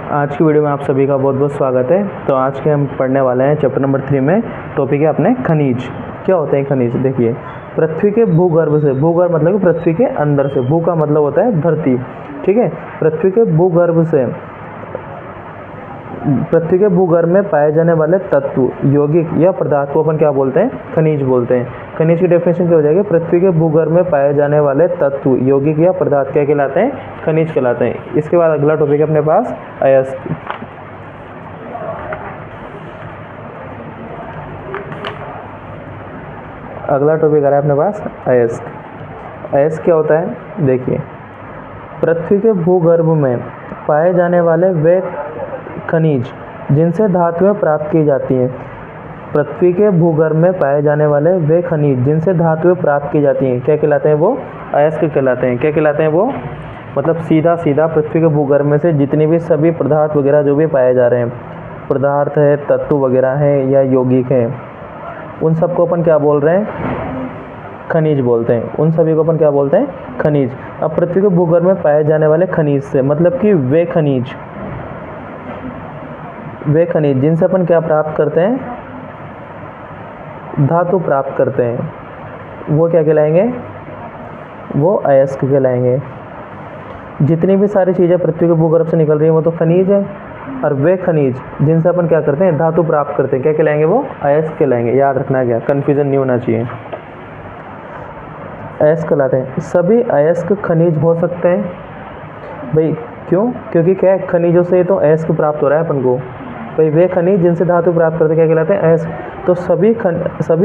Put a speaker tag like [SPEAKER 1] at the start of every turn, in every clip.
[SPEAKER 1] आज की वीडियो में आप सभी का बहुत बहुत स्वागत है। तो आज के हम पढ़ने वाले हैं चैप्टर नंबर 3 में। टॉपिक है अपने खनिज। क्या होते हैं खनिज? देखिए, पृथ्वी के भूगर्भ से, भूगर्भ मतलब कि पृथ्वी के अंदर से, भू का मतलब होता है धरती, ठीक है। पृथ्वी के भूगर्भ से, पृथ्वी के भूगर्भ में पाए जाने वाले तत्व, यौगिक या पदार्थ को अपन क्या बोलते हैं? खनिज बोलते हैं। खनिज की डेफिनेशन क्या हो जाएगी? पृथ्वी के भूगर्भ में पाए जाने वाले तत्व, यौगिक या पदार्थ क्या कहलाते हैं? खनिज कहलाते हैं। इसके बाद अगला टॉपिक है अपने पास अयस्क। अगला टॉपिक आ रहा है अपने पास अयस्क। अयस्क क्या होता है? देखिए, पृथ्वी के भूगर्भ में पाए जाने वाले वे खनिज जिनसे धातुएं प्राप्त की जाती हैं। पृथ्वी के भूगर्भ में पाए जाने वाले वे खनिज जिनसे धातुएं प्राप्त की जाती हैं क्या कहलाते हैं? वो अयस्क कहलाते हैं। क्या कहलाते हैं वो? मतलब सीधा सीधा पृथ्वी के भूगर्भ में से जितने भी सभी पदार्थ वगैरह जो भी पाए जा रहे हैं, पदार्थ है, तत्व वगैरह हैं या यौगिक हैं, उन सबको अपन क्या बोल रहे हैं? खनिज बोलते हैं। उन सभी को अपन क्या बोलते हैं? खनिज। अब पृथ्वी के भूगर्भ में पाए जाने वाले खनिज से मतलब कि वे खनिज जिनसे अपन क्या प्राप्त करते हैं? धातु प्राप्त करते हैं, वो क्या कहलाएंगे? वो अयस्क कहलाएंगे। जितनी भी सारी चीज़ें पृथ्वी के भूगर्भ से निकल रही हैं वो तो खनिज है, और वे खनिज जिनसे अपन क्या करते हैं? धातु प्राप्त करते हैं, क्या कहलाएंगे? वो अयस्क कहलाएंगे। याद रखना, क्या कन्फ्यूजन नहीं होना चाहिए। अयस्क कहलाते हैं। सभी अयस्क खनिज हो सकते हैं भाई। क्यों? क्योंकि क्या है, खनिजों से तो अयस्क प्राप्त हो रहा है अपन को भाई। वे खनिज जिनसे धातु प्राप्त करते क्या कहलाते हैं? अयस्क। तो सभी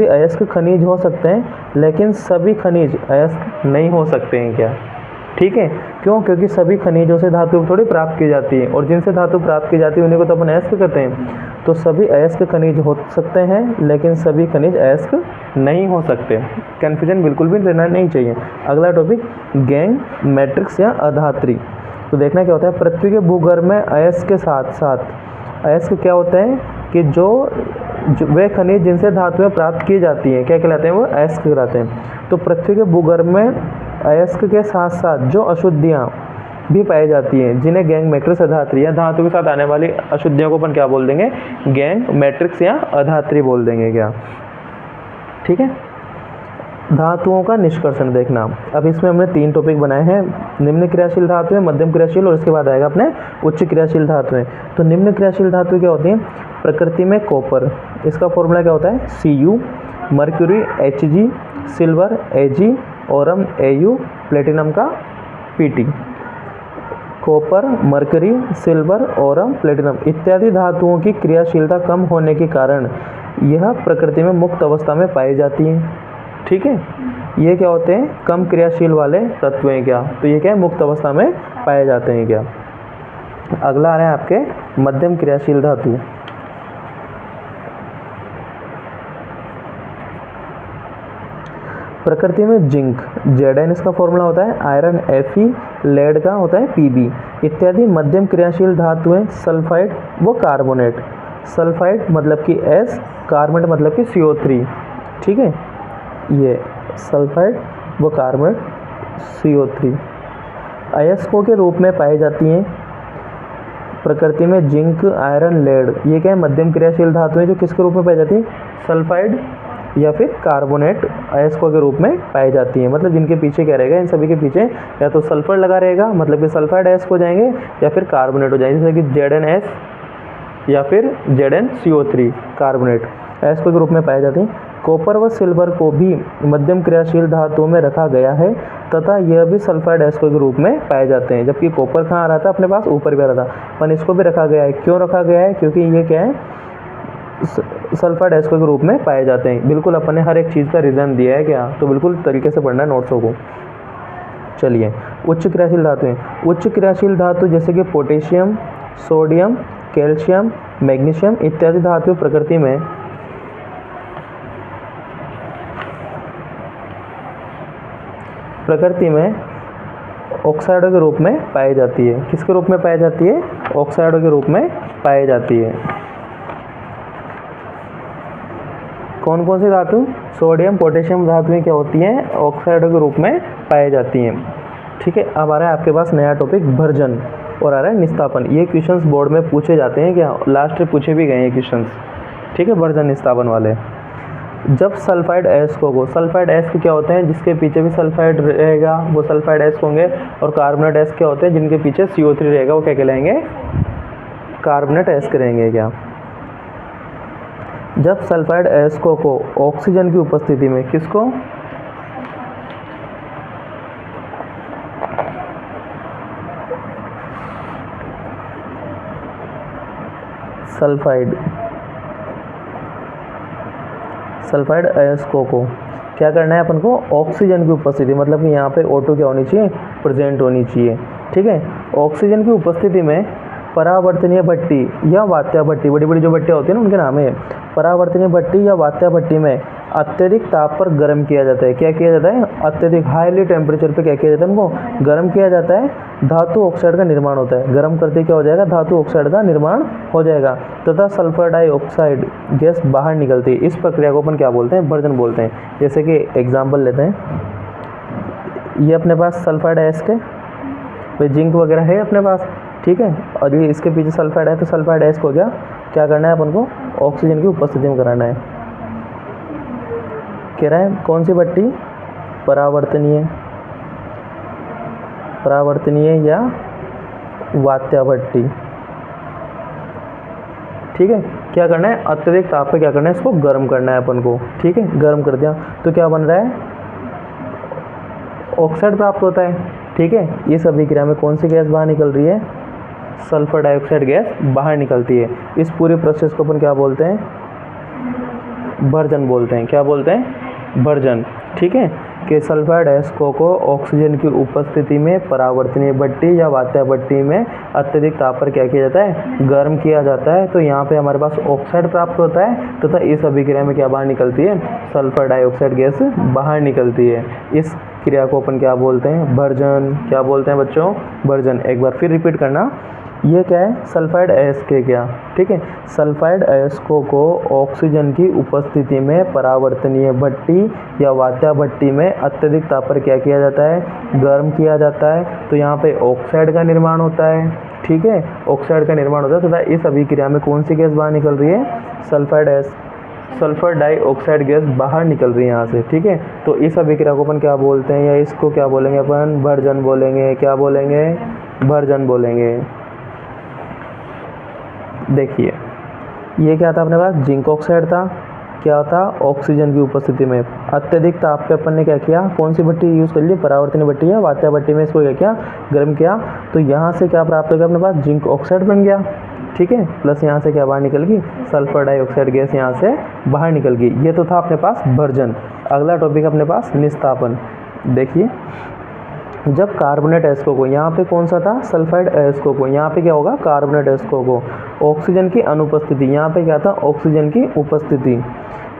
[SPEAKER 1] अयस्क खनिज हो सकते हैं, लेकिन सभी खनिज अयस्क नहीं हो सकते हैं क्या? ठीक है। क्यों? क्योंकि सभी खनिजों से धातु थोड़ी प्राप्त की जाती है, और जिनसे धातु प्राप्त की जाती है उन्हीं को तो अपन अयस्क कहते हैं। तो सभी अयस्क खनिज हो सकते हैं, लेकिन सभी खनिज अयस्क नहीं हो सकते। कन्फ्यूजन बिल्कुल भी रहना नहीं चाहिए। अगला टॉपिक गैंग मैट्रिक्स या अधात्री। तो देखना क्या होता है, पृथ्वी के भूगर्भ में अयस्क के साथ साथ अयस्क क्या होते हैं कि जो वे खनिज जिनसे धातुएं प्राप्त की जाती हैं क्या कहलाते हैं? वो अयस्क कहलाते हैं। तो पृथ्वी के भूगर्भ में अयस्क के साथ साथ जो अशुद्धियाँ भी पाई जाती हैं, जिन्हें गैंग मैट्रिक्स अधात्री या धातु के साथ आने वाली अशुद्धियों को अपन क्या बोल देंगे? गैंग मैट्रिक्स या अधात्री बोल देंगे क्या? ठीक है। धातुओं का निष्कर्षण देखना। अब इसमें हमने 3 टॉपिक बनाए हैं, निम्न क्रियाशील धातुएं, मध्यम क्रियाशील और इसके बाद आएगा अपने उच्च क्रियाशील धातुएं। तो निम्न क्रियाशील धातु क्या होती हैं? प्रकृति में कॉपर, इसका फॉर्मूला क्या होता है? Cu, mercury Hg, silver Ag, Oram Au, platinum का Pt। Copper, mercury, silver, Oram, platinum इत्यादि धातुओं की क्रियाशीलता कम होने के कारण यह प्रकृति में मुक्त अवस्था में पाई जाती हैं। ठीक है। ये क्या होते हैं? कम क्रियाशील वाले तत्व हैं क्या? तो ये क्या है? मुक्त अवस्था में पाए जाते हैं क्या? अगला आ रहा है आपके मध्यम क्रियाशील धातु। प्रकृति में जिंक Zn इसका फॉर्मूला होता है, आयरन Fe, लेड का होता है Pb इत्यादि मध्यम क्रियाशील धातुएं सल्फाइड व कार्बोनेट। सल्फाइड मतलब कि S, कार्बोनेट मतलब कि CO3। ठीक है, ये सल्फाइड व कार्बोनेट CO3 अयस्कों के रूप में पाई जाती हैं। प्रकृति में जिंक, आयरन, लेड ये क्या है? मध्यम क्रियाशील धातुएं जो किसके रूप में पाई जाती हैं? सल्फाइड या फिर कार्बोनेट अयस्कों के रूप में पाई जाती हैं। मतलब जिनके पीछे क्या रहेगा? इन सभी के पीछे या तो सल्फर लगा रहेगा, मतलब कि सल्फाइड अयस्क हो जाएंगे, या फिर कार्बोनेट हो जाएंगे, जैसे कि ZnS या फिर ZnCO3 कार्बोनेट अयस्कों के रूप में पाए जाते हैं। कॉपर व सिल्वर को भी मध्यम क्रियाशील धातुओं में रखा गया है तथा यह भी सल्फाइड अयस्कों के रूप में पाए जाते हैं। जबकि कॉपर कहाँ आ रहा था? अपने पास ऊपर भी आ रहा था, पर इसको भी रखा गया है। क्यों रखा गया है? क्योंकि ये क्या है? सल्फाइड अयस्कों के रूप में पाए जाते हैं। बिल्कुल अपन ने हर एक चीज़ का रीज़न दिया है क्या? तो बिल्कुल तरीके से पढ़ना है नोट्सों को। चलिए, उच्च क्रियाशील धातुएं। उच्च क्रियाशील धातु जैसे कि पोटेशियम, सोडियम, कैल्शियम, मैग्नीशियम इत्यादि धातु प्रकृति में ऑक्साइडों के रूप में पाई जाती है। किसके रूप में पाई जाती है? ऑक्साइडों के रूप में पाई जाती है। कौन कौन सी धातु? सोडियम, पोटेशियम धातुएं क्या होती हैं? ऑक्साइडों के रूप में पाई जाती हैं। ठीक है। अब आ रहा है आपके पास नया टॉपिक भर्जन। और आ रहा है निस्तापन। ये क्वेश्चंस बोर्ड में पूछे जाते हैं, क्या लास्ट में पूछे भी गए हैं क्वेश्चंस, ठीक है, वर्जन निस्तापन वाले। जब सल्फाइड अयस्कों को, सल्फाइड अयस्क क्या होते हैं, जिसके पीछे भी सल्फाइड रहेगा वो सल्फाइड अयस्क होंगे, और कार्बोनेट अयस्क क्या होते हैं, जिनके पीछे CO3 रहेगा वो क्या कहलाएंगे, कार्बोनेट अयस्क रहेंगे। क्या जब सल्फाइड अयस्कों को ऑक्सीजन की उपस्थिति में, किसको, सल्फाइड अयस्कों को क्या करना है अपन को, ऑक्सीजन की उपस्थिति, मतलब कि यहाँ पे O2 क्या होनी चाहिए, प्रेजेंट होनी चाहिए, ठीक है। ऑक्सीजन की उपस्थिति में परावर्तनीय भट्टी या वात्या भट्टी, बड़ी बड़ी जो भट्टियाँ होती है ना उनके नाम है, परावर्तनीय भट्टी या वात्या भट्टी में अत्यधिक ताप पर गर्म किया जाता है। क्या किया जाता है, अत्यधिक हाईली टेम्परेचर पे क्या किया जाता है, उनको गर्म किया जाता है, धातु ऑक्साइड का निर्माण होता है। गर्म करते क्या हो जाएगा, धातु ऑक्साइड का निर्माण हो जाएगा तथा सल्फर डाइऑक्साइड गैस बाहर निकलती है। इस प्रक्रिया को अपन क्या बोलते हैं, वर्जन बोलते हैं। जैसे कि एग्जाम्पल लेते हैं, ये अपने पास सल्फाइड अयस्क है, तो जिंक वगैरह है अपने पास, ठीक है, और ये इसके पीछे सल्फाइड है, तो सल्फाइड अयस्क हो गया। क्या करना है अपन को, ऑक्सीजन की उपस्थिति में कराना है। कह रहा है कौन सी भट्टी, परावर्तनीय या वात्या भट्टी, ठीक है। क्या करना है, अत्यधिक ताप पे क्या करना है, इसको गर्म करना है अपन को, ठीक है। गर्म कर दिया तो क्या बन रहा है, ऑक्साइड प्राप्त होता है, ठीक है। इस अभिक्रिया में कौन सी गैस बाहर निकल रही है, सल्फर डाइऑक्साइड गैस बाहर निकलती है। इस पूरे प्रोसेस को अपन क्या बोलते हैं, भर्जन बोलते हैं। क्या बोलते हैं, भर्जन, ठीक है। कि सल्फाइड अयस्कों को ऑक्सीजन की उपस्थिति में परावर्तनीय भट्टी या वात्या भट्टी में अत्यधिक ताप पर क्या किया जाता है, गर्म किया जाता है। तो यहाँ पे हमारे पास ऑक्साइड प्राप्त होता है तथा इस अभिक्रिया में क्या बाहर निकलती है, सल्फर डाइऑक्साइड गैस बाहर निकलती है। इस क्रिया को अपन क्या बोलते हैं, भर्जन। क्या बोलते हैं बच्चों, भर्जन। एक बार फिर रिपीट करना, ये क्या है, सल्फाइड अयस्क है, क्या, ठीक है। सल्फाइड अयस्कों को ऑक्सीजन की उपस्थिति में परावर्तनीय भट्टी या वात्या भट्टी में अत्यधिक ताप पर क्या किया जाता है, गर्म किया जाता है। तो यहाँ पे ऑक्साइड का निर्माण होता है, ठीक है, ऑक्साइड का निर्माण होता है तथा इस अभिक्रिया में कौन सी गैस बाहर निकल रही है, सल्फर डाइऑक्साइड गैस बाहर निकल रही है यहाँ से, ठीक है। तो इस अभिक्रिया को अपन क्या बोलते हैं, या इसको क्या बोलेंगे अपन, भर्जन बोलेंगे। क्या बोलेंगे, भर्जन बोलेंगे। देखिए ये क्या था अपने पास, जिंक ऑक्साइड था, क्या था, ऑक्सीजन की उपस्थिति में अत्यधिक ताप पे अपन ने क्या किया, कौन सी भट्टी यूज़ कर ली, परावर्तनीय भट्टी या वात्या भट्टी में इसको क्या किया, गर्म किया। तो यहाँ से क्या प्राप्त हो गया अपने पास, जिंक ऑक्साइड बन गया, ठीक है। प्लस यहाँ से क्या बाहर निकल गई, सल्फर डाइऑक्साइड गैस यहाँ से बाहर निकल गई। ये तो था अपने पास भर्जन। अगला टॉपिक अपने पास निस्तापन। देखिए जब कार्बोनेट अयस्कों को, यहाँ पे कौन सा था, सल्फाइड अयस्कों को, यहाँ पे क्या होगा, कार्बोनेट अयस्कों को ऑक्सीजन की अनुपस्थिति, यहाँ पे क्या था, ऑक्सीजन की उपस्थिति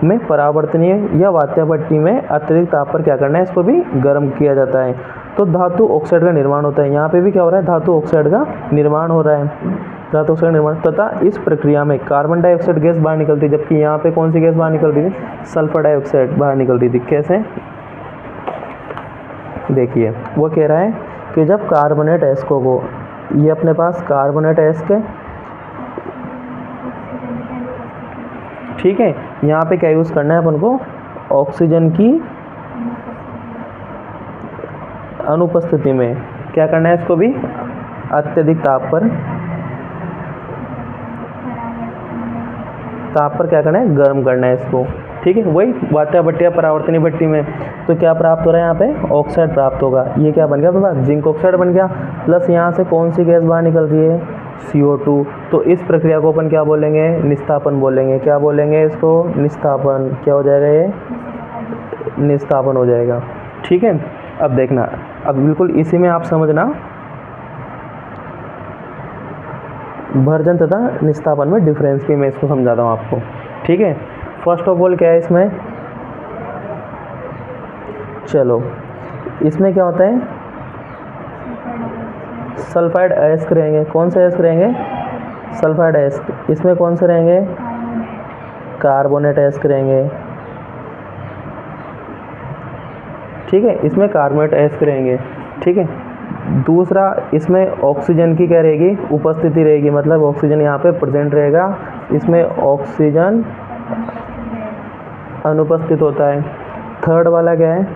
[SPEAKER 1] में परावर्तनीय या वात्या भट्टी में अत्यधिक ताप पर क्या करना है, इसको भी गर्म किया जाता है। तो धातु ऑक्साइड का निर्माण होता है। यहाँ पे भी क्या हो रहा है, धातु ऑक्साइड का निर्माण हो रहा है, धातु ऑक्साइड निर्माण। तथा इस प्रक्रिया में कार्बन डाइऑक्साइड गैस बाहर निकलती है, जबकि यहाँ पे कौन सी गैस बाहर निकल रही थी, सल्फर डाइऑक्साइड बाहर निकल रही थी। कैसे, देखिए वो कह रहा है कि जब कार्बोनेट अयस्कों को, ये अपने पास कार्बोनेट अयस्क है, ठीक है, यहाँ पे क्या यूज़ करना है अपन को, ऑक्सीजन की अनुपस्थिति में क्या करना है, इसको भी अत्यधिक ताप पर क्या करना है, गर्म करना है इसको, ठीक है। वही वात्या भट्टी या परावर्तनीय भट्टी में तो क्या प्राप्त हो रहा है, यहाँ पे ऑक्साइड प्राप्त होगा। ये क्या बन गया अपने पास, जिंक ऑक्साइड बन गया। प्लस यहाँ से कौन सी गैस बाहर निकल रही है, CO2। तो इस प्रक्रिया को अपन क्या बोलेंगे, निस्तापन बोलेंगे। क्या बोलेंगे इसको, निस्तापन। क्या हो जाएगा, ये निस्तापन हो जाएगा, ठीक है। अब देखना, अब बिल्कुल इसी में आप समझना भर्जन तथा निस्तापन में डिफरेंस भी मैं इसको समझाता हूँ आपको, ठीक है। फर्स्ट ऑफ ऑल क्या है इसमें, चलो इसमें क्या होता है, सल्फाइड अयस्क रहेंगे। कौन से अयस्क रहेंगे, सल्फाइड अयस्क। इसमें कौन से रहेंगे, कार्बोनेट अयस्क रहेंगे, ठीक है। इसमें कार्बोनेट अयस्क रहेंगे, ठीक है। दूसरा इसमें ऑक्सीजन की क्या रहेगी, उपस्थिति रहेगी, मतलब ऑक्सीजन यहाँ पे प्रेजेंट रहेगा, इसमें ऑक्सीजन अनुपस्थित होता है। थर्ड वाला क्या है,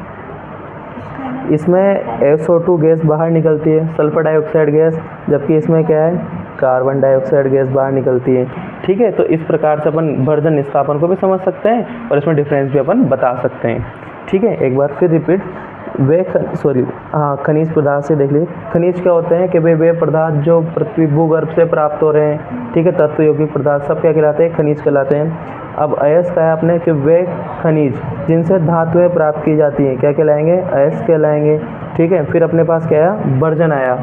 [SPEAKER 1] इसमें SO2 गैस बाहर निकलती है, सल्फर डाइऑक्साइड गैस, जबकि इसमें क्या है, कार्बन डाइऑक्साइड गैस बाहर निकलती है। ठीक है, तो इस प्रकार से अपन भर्जन निस्तापन को भी समझ सकते हैं और इसमें डिफरेंस भी अपन बता सकते हैं। ठीक है, एक बार फिर रिपीट, खनिज पदार्थ से देख लीजिए। खनिज क्या होते हैं कि भाई वे पदार्थ जो पृथ्वी भूगर्भ से प्राप्त हो रहे हैं, ठीक है, तत्व यौगिक पदार्थ सब क्या कहलाते हैं, खनिज कहलाते हैं। अब अयस्क कहा है आपने कि वे खनिज जिनसे धातुएं प्राप्त की जाती हैं क्या कहलाएंगे, अयस्क कहलाएंगे। ठीक है, फिर अपने पास क्या आया, भर्जन आया।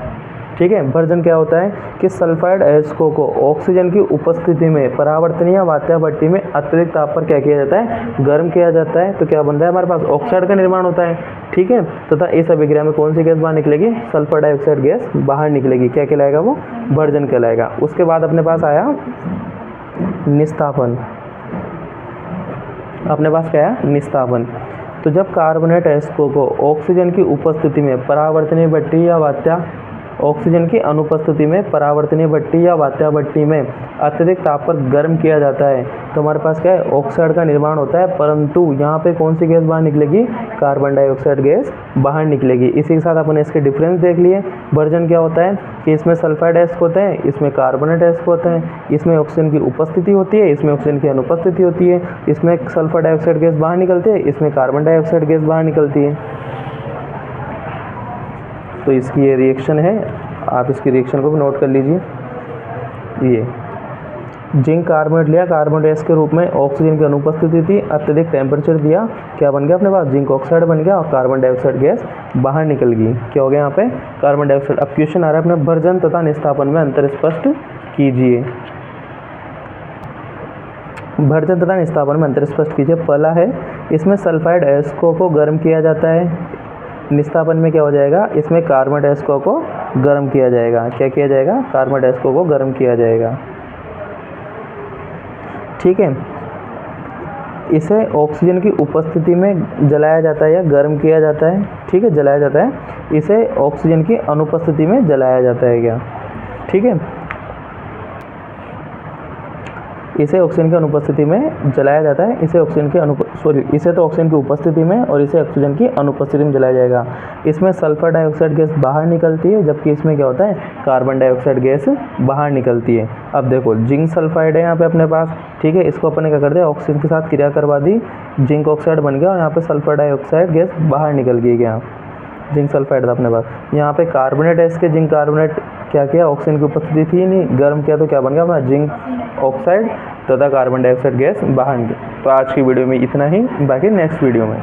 [SPEAKER 1] ठीक है, भर्जन क्या होता है कि सल्फाइड अयस्कों को ऑक्सीजन की उपस्थिति में परावर्तनीय वात्या भट्टी में अत्यधिक ताप पर क्या किया जाता है, गर्म किया जाता है। तो क्या बन रहा है, हमारे पास ऑक्साइड का निर्माण होता है। ठीक है, तथा इस अभिक्रिया में कौन सी गैस बाहर निकलेगी, सल्फर डाइऑक्साइड गैस बाहर निकलेगी। क्या कहलाएगा, वो भर्जन कहलाएगा। उसके बाद अपने पास आया निस्तापन। अपने पास क्या है, निस्तापन। तो जब कार्बोनेट अयस्कों को ऑक्सीजन की उपस्थिति में परावर्तनीय भट्टी या वात्या, ऑक्सीजन की अनुपस्थिति में परावर्तनीय भट्टी या वात्या भट्टी में अत्यधिक ताप पर गर्म किया जाता है, तो हमारे पास क्या है, ऑक्साइड का निर्माण होता है। परंतु यहाँ पे कौन सी गैस बाहर निकलेगी, कार्बन डाइऑक्साइड गैस बाहर निकलेगी। इसी के साथ अपन इसके डिफरेंस देख लिए। भर्जन क्या होता है कि इसमें सल्फाइड अयस्क होते हैं, इसमें कार्बोनेट अयस्क होते हैं, इसमें ऑक्सीजन की उपस्थिति होती है, इसमें ऑक्सीजन की अनुपस्थिति होती है, इसमें सल्फर डाइऑक्साइड गैस बाहर निकलती है, इसमें कार्बन डाइऑक्साइड गैस बाहर निकलती है। तो इसकी ये रिएक्शन है, आप इसकी रिएक्शन को भी नोट कर लीजिए। ये जिंक कार्बोनेट लिया, कार्बोनेट गैस के रूप में, ऑक्सीजन की अनुपस्थिति थी, अत्यधिक टेम्परेचर दिया, क्या बन गया अपने पास, जिंक ऑक्साइड बन गया और कार्बन डाइऑक्साइड गैस बाहर निकल गई। क्या हो गया यहाँ पे, कार्बन डाइऑक्साइड। अब क्वेश्चन आ रहा है अपने भर्जन तथा निस्तापन में अंतर स्पष्ट कीजिए। भर्जन तथा निस्तापन में अंतर स्पष्ट कीजिए। पहला है, इसमें सल्फाइड अयस्कों को गर्म किया जाता है, निस्तापन में क्या हो जाएगा, इसमें कार्बन अयस्कों को गर्म किया जाएगा। क्या किया जाएगा, कार्बन अयस्कों को गर्म किया जाएगा। ठीक है, इसे ऑक्सीजन की उपस्थिति में जलाया जाता है या गर्म किया जाता है। ठीक है, जलाया जाता है, इसे ऑक्सीजन की अनुपस्थिति में जलाया जाता है क्या। ठीक है, इसे ऑक्सीजन की अनुपस्थिति में जलाया जाता है, इसे ऑक्सीजन की इसे तो ऑक्सीजन की उपस्थिति में और इसे ऑक्सीजन की अनुपस्थिति में जलाया जाएगा। इसमें सल्फर डाइऑक्साइड गैस बाहर निकलती है, जबकि इसमें क्या होता है, कार्बन डाइऑक्साइड गैस बाहर निकलती है। अब देखो जिंक सल्फाइड है यहाँ पे अपने पास। ठीक है, इसको अपने क्या कर दिया, ऑक्सीजन के साथ क्रिया करवा दी, जिंक ऑक्साइड बन गया और यहाँ पे सल्फर डाइऑक्साइड गैस बाहर निकल गई। क्या जिंक सल्फाइड था अपने पास। यहाँ पे कार्बोनेट है, इसके जिंक कार्बोनेट क्या किया, ऑक्सीजन की उपस्थिति थी नहीं, गर्म किया तो क्या बन गया अपना जिंक ऑक्साइड तथा कार्बन डाइऑक्साइड गैस बाहर निकली। तो आज की वीडियो में इतना ही, बाकी नेक्स्ट वीडियो में